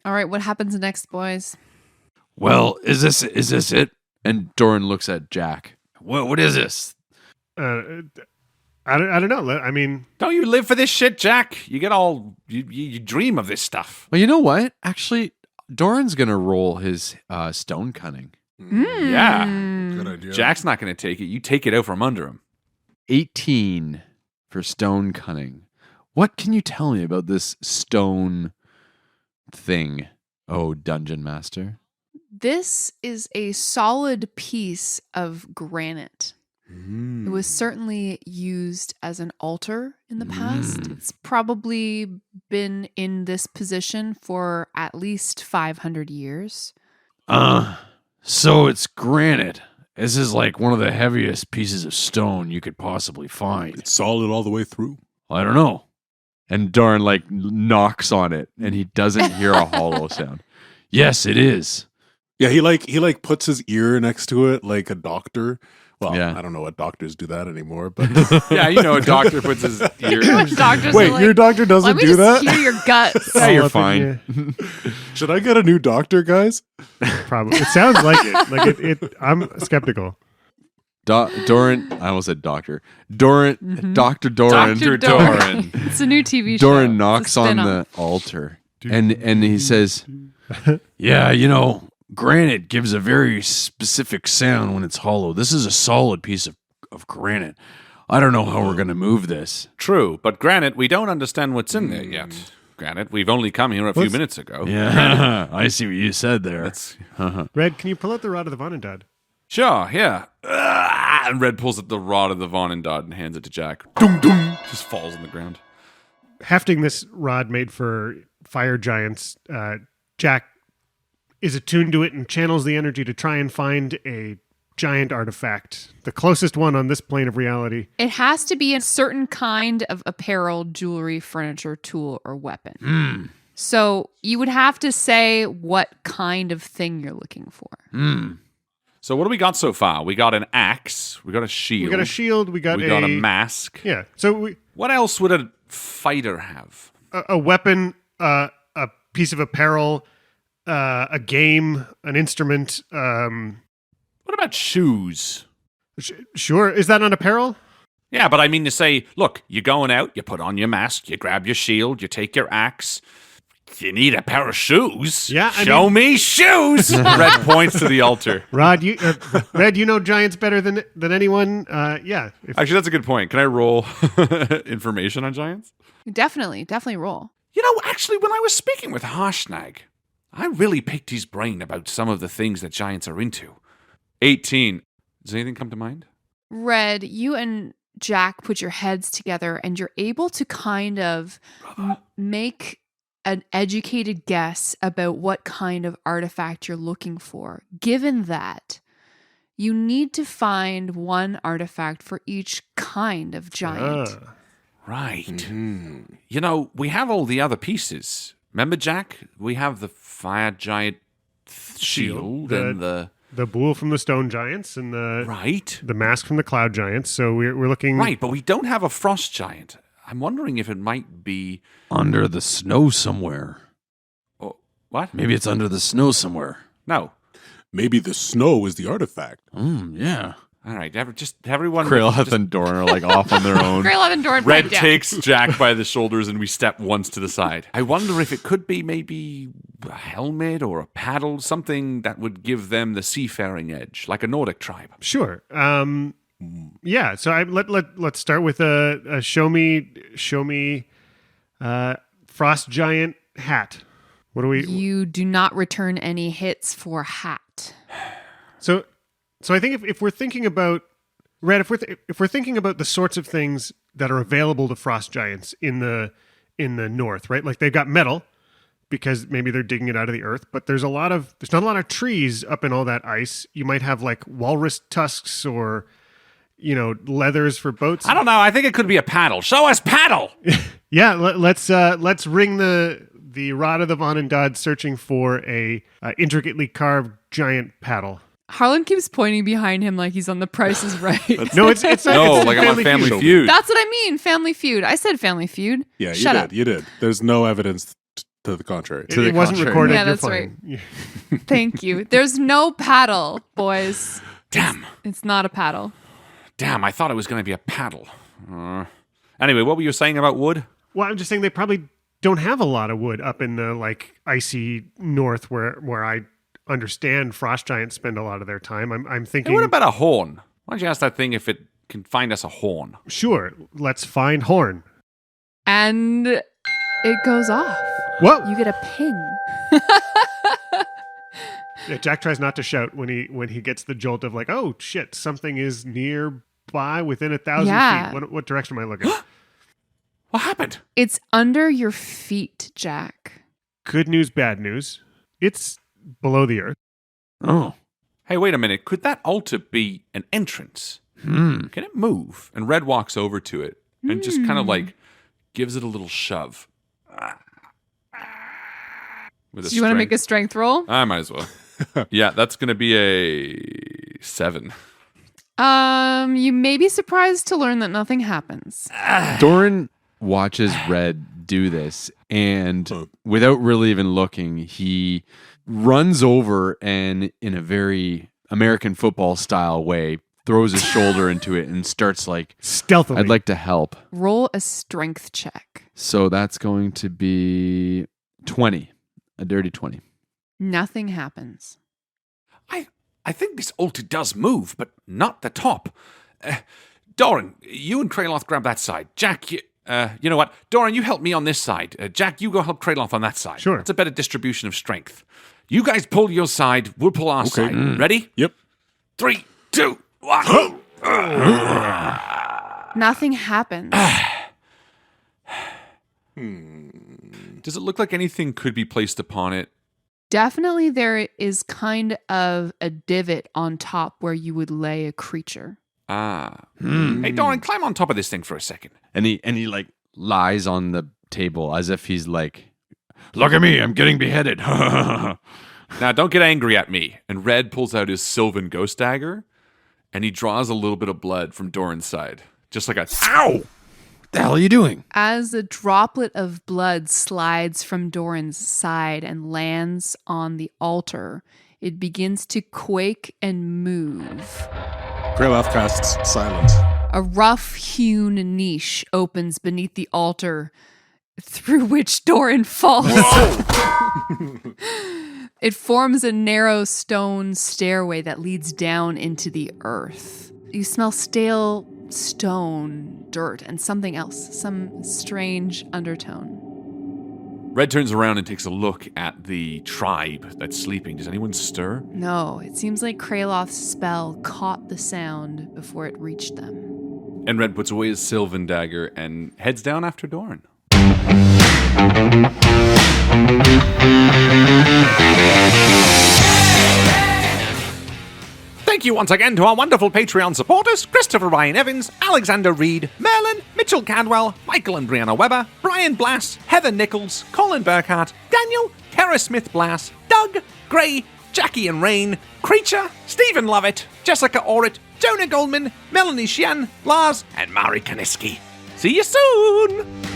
[SPEAKER 5] All right, what happens next, boys?
[SPEAKER 1] Well, is this it? And Doran looks at Jack. What is this?
[SPEAKER 3] I don't know. I mean,
[SPEAKER 2] don't you live for this shit, Jack? You get all you dream of this stuff.
[SPEAKER 1] Well, you know what? Actually, Doran's gonna roll his stone cunning.
[SPEAKER 2] Yeah.
[SPEAKER 4] Good idea.
[SPEAKER 2] Jack's not going to take it. You take it out from under him.
[SPEAKER 1] 18 for stone cunning. What can you tell me about this stone thing, oh dungeon master?
[SPEAKER 5] This is a solid piece of granite. It was certainly used as an altar in the past. It's probably been in this position for at least 500 years.
[SPEAKER 1] So it's granite. This is like one of the heaviest pieces of stone you could possibly find.
[SPEAKER 4] It's solid all the way through.
[SPEAKER 1] I don't know. And Doran like knocks on it and he doesn't hear a hollow sound. Yes, it is.
[SPEAKER 4] Yeah, he like puts his ear next to it like a doctor. Well,
[SPEAKER 1] Yeah.
[SPEAKER 4] I don't know what doctors do that anymore, but
[SPEAKER 2] Yeah, you know, a doctor puts his ear.
[SPEAKER 5] Doctors
[SPEAKER 4] wait,
[SPEAKER 5] are like,
[SPEAKER 4] your doctor
[SPEAKER 5] let
[SPEAKER 4] doesn't
[SPEAKER 5] me
[SPEAKER 4] do
[SPEAKER 5] just
[SPEAKER 4] that?
[SPEAKER 5] hear your guts.
[SPEAKER 1] Yeah,
[SPEAKER 3] all
[SPEAKER 1] you're
[SPEAKER 3] up in
[SPEAKER 1] fine.
[SPEAKER 3] you.
[SPEAKER 4] Should I get a new doctor, guys?
[SPEAKER 3] Probably. It sounds like it. Like it. I'm skeptical.
[SPEAKER 1] Doran, I almost said doctor. Doran, Dr. Doran.
[SPEAKER 5] Dr. Doran. It's a new TV show.
[SPEAKER 1] Doran
[SPEAKER 5] It's a
[SPEAKER 1] knocks on
[SPEAKER 5] spin-off.
[SPEAKER 1] the altar and he says, yeah, granite gives a very specific sound when it's hollow. This is a solid piece of granite. I don't know how we're going to move this.
[SPEAKER 2] True, but granted, we don't understand what's in there yet. Granted, we've only come here a few minutes ago.
[SPEAKER 1] Yeah, I see what you said there.
[SPEAKER 2] That's,
[SPEAKER 3] Red, can you pull out the rod of the Vonindad?
[SPEAKER 2] sure, here. And Red pulls up the rod of the Vonindad and hands it to Jack. Doom, doom. Just falls on the ground.
[SPEAKER 3] Hefting this rod made for fire giants, Jack is attuned to it and channels the energy to try and find a giant artifact, the closest one on this plane of reality.
[SPEAKER 5] It has to be a certain kind of apparel, jewelry, furniture, tool, or weapon. So you would have to say what kind of thing you're looking for.
[SPEAKER 2] So what do we got so far? We got an axe. We got a shield.
[SPEAKER 3] We got a shield. We got
[SPEAKER 2] a mask.
[SPEAKER 3] Yeah. So
[SPEAKER 2] What else would a fighter have?
[SPEAKER 3] a weapon, a piece of apparel, a game, an instrument.
[SPEAKER 2] What about shoes?
[SPEAKER 3] Sure. Is that not apparel?
[SPEAKER 2] Yeah, but I mean to say, look, you're going out, you put on your mask, you grab your shield, you take your axe. You need a pair of shoes.
[SPEAKER 3] Yeah, I
[SPEAKER 2] Show
[SPEAKER 3] mean-
[SPEAKER 2] me shoes. Red points to the altar.
[SPEAKER 3] Rod, Red, you know giants better than anyone. Yeah.
[SPEAKER 2] Actually, that's a good point. Can I roll information on giants?
[SPEAKER 5] Definitely roll.
[SPEAKER 2] You know, actually, when I was speaking with Harshnag, I really picked his brain about some of the things that giants are into. 18. Does anything come to mind?
[SPEAKER 5] Red, you and Jack put your heads together and you're able to kind of make an educated guess about what kind of artifact you're looking for, given that You need to find one artifact for each kind of giant.
[SPEAKER 2] Right. You know, we have all the other pieces. Remember, Jack? We have the fire giant shield and the...
[SPEAKER 3] The Bull from the Stone Giants and the
[SPEAKER 2] Right.
[SPEAKER 3] the Mask from the Cloud Giants. So we're looking...
[SPEAKER 2] Right, but we don't have a frost giant. I'm wondering if it might be...
[SPEAKER 1] Under the snow somewhere.
[SPEAKER 2] Oh, what?
[SPEAKER 1] Maybe it's under the snow somewhere.
[SPEAKER 2] No.
[SPEAKER 4] Maybe the snow is the artifact.
[SPEAKER 1] Yeah.
[SPEAKER 2] All right, just everyone...
[SPEAKER 1] Kraloth and Doran are like off on their own.
[SPEAKER 5] Kraloth and Doran
[SPEAKER 2] Red
[SPEAKER 5] pipe down.
[SPEAKER 2] takes Jack by the shoulders and we step once to the side. I wonder if it could be maybe a helmet or a paddle, something that would give them the seafaring edge, like a Nordic tribe.
[SPEAKER 3] Sure. Yeah. So let's start with a show me frost giant hat. What do we?
[SPEAKER 5] You do not return any hits for hat.
[SPEAKER 3] So I think if we're thinking about Red, if we're thinking about the sorts of things that are available to frost giants in the north, right? Like they've got metal because maybe they're digging it out of the earth, but there's not a lot of trees up in all that ice. You might have like walrus tusks or leathers for boats.
[SPEAKER 2] I don't know. I think it could be a paddle. Show us paddle!
[SPEAKER 3] Yeah, let's ring the Rod of the Von and Dodd searching for a intricately carved giant paddle.
[SPEAKER 5] Harlan keeps pointing behind him like he's on The Price is Right.
[SPEAKER 3] No, it's not.
[SPEAKER 2] No,
[SPEAKER 3] it's
[SPEAKER 2] like I'm on Family Feud.
[SPEAKER 5] That's what I mean. Family Feud. I said Family Feud.
[SPEAKER 4] Yeah, you
[SPEAKER 5] Shut
[SPEAKER 4] did.
[SPEAKER 5] up.
[SPEAKER 4] You did. There's no evidence to the contrary.
[SPEAKER 3] It wasn't
[SPEAKER 1] contrary.
[SPEAKER 3] recorded.
[SPEAKER 5] Yeah,
[SPEAKER 3] You're
[SPEAKER 5] that's right.
[SPEAKER 3] fine.
[SPEAKER 5] Thank you. There's no paddle, boys.
[SPEAKER 2] Damn.
[SPEAKER 5] It's not a paddle.
[SPEAKER 2] Damn, I thought it was going to be a paddle. Anyway, what were you saying about wood?
[SPEAKER 3] Well, I'm just saying they probably don't have a lot of wood up in the like icy north where I understand frost giants spend a lot of their time. I'm
[SPEAKER 2] Hey,
[SPEAKER 3] thinking,
[SPEAKER 2] what about a horn? Why don't you ask that thing if it can find us a horn?
[SPEAKER 3] sure, let's find horn.
[SPEAKER 5] And it goes off.
[SPEAKER 3] Whoa!
[SPEAKER 5] You get a ping.
[SPEAKER 3] Yeah, Jack tries not to shout when he gets the jolt of like, oh shit, something is nearby within 1,000
[SPEAKER 5] Yeah.
[SPEAKER 3] feet. What direction am I looking?
[SPEAKER 2] What happened?
[SPEAKER 5] It's under your feet, Jack.
[SPEAKER 3] Good news, bad news. It's below the earth.
[SPEAKER 1] Oh.
[SPEAKER 2] Hey, wait a minute. Could that altar be an entrance?
[SPEAKER 1] Hmm.
[SPEAKER 2] Can it move? And Red walks over to it and just kind of like gives it a little shove. With
[SPEAKER 5] Do you want to make a strength roll?
[SPEAKER 2] I might as well. Yeah, that's going to be a 7.
[SPEAKER 5] You may be surprised to learn that nothing happens.
[SPEAKER 1] Doran watches Red do this, and without really even looking, he runs over and, in a very American football style way, throws his shoulder into it and starts like,
[SPEAKER 3] Stealthily.
[SPEAKER 1] I'd like to help.
[SPEAKER 5] Roll a strength check.
[SPEAKER 1] So that's going to be 20, a dirty 20.
[SPEAKER 5] Nothing happens.
[SPEAKER 2] I think this altar does move, but not the top. Doran, you and Kraloth grab that side. Jack, you know what? Doran, you help me on this side. Jack, you go help Kraloth on that side.
[SPEAKER 3] Sure.
[SPEAKER 2] That's a better distribution of strength. You guys pull your side, we'll pull our side. Ready?
[SPEAKER 4] Yep.
[SPEAKER 2] 3, 2, 1.
[SPEAKER 5] Nothing happens.
[SPEAKER 2] Does it look like anything could be placed upon it?
[SPEAKER 5] Definitely there is kind of a divot on top where you would lay a creature.
[SPEAKER 2] Hey, Doran, climb on top of this thing for a second.
[SPEAKER 1] And he like lies on the table as if he's like, look at me, I'm getting beheaded.
[SPEAKER 2] Now, don't get angry at me. And Red pulls out his Sylvan Ghost Dagger, and he draws a little bit of blood from Doran's side. Just like a, ow!
[SPEAKER 1] The hell are you doing?
[SPEAKER 5] As a droplet of blood slides from Doran's side and lands on the altar, it begins to quake and move.
[SPEAKER 4] Kraloth casts silence.
[SPEAKER 5] A rough-hewn niche opens beneath the altar, through which Doran falls. It forms a narrow stone stairway that leads down into the earth. You smell stale stone, dirt, and something else, some strange undertone.
[SPEAKER 2] Red turns around and takes a look at the tribe that's sleeping. Does anyone stir?
[SPEAKER 5] No, it seems like Kraloth's spell caught the sound before it reached them.
[SPEAKER 2] And Red puts away his Sylvan Dagger and heads down after Doran. Thank you once again to our wonderful Patreon supporters, Christopher Ryan Evans, Alexander Reed, Merlin, Mitchell Cadwell, Michael and Brianna Weber, Brian Blass, Heather Nichols, Colin Burkhart, Daniel, Kara Smith Blass, Doug, Gray, Jackie and Rain, Creature, Stephen Lovett, Jessica Orrit, Jonah Goldman, Melanie Sheehan, Lars, and Mari Kaniski. See you soon!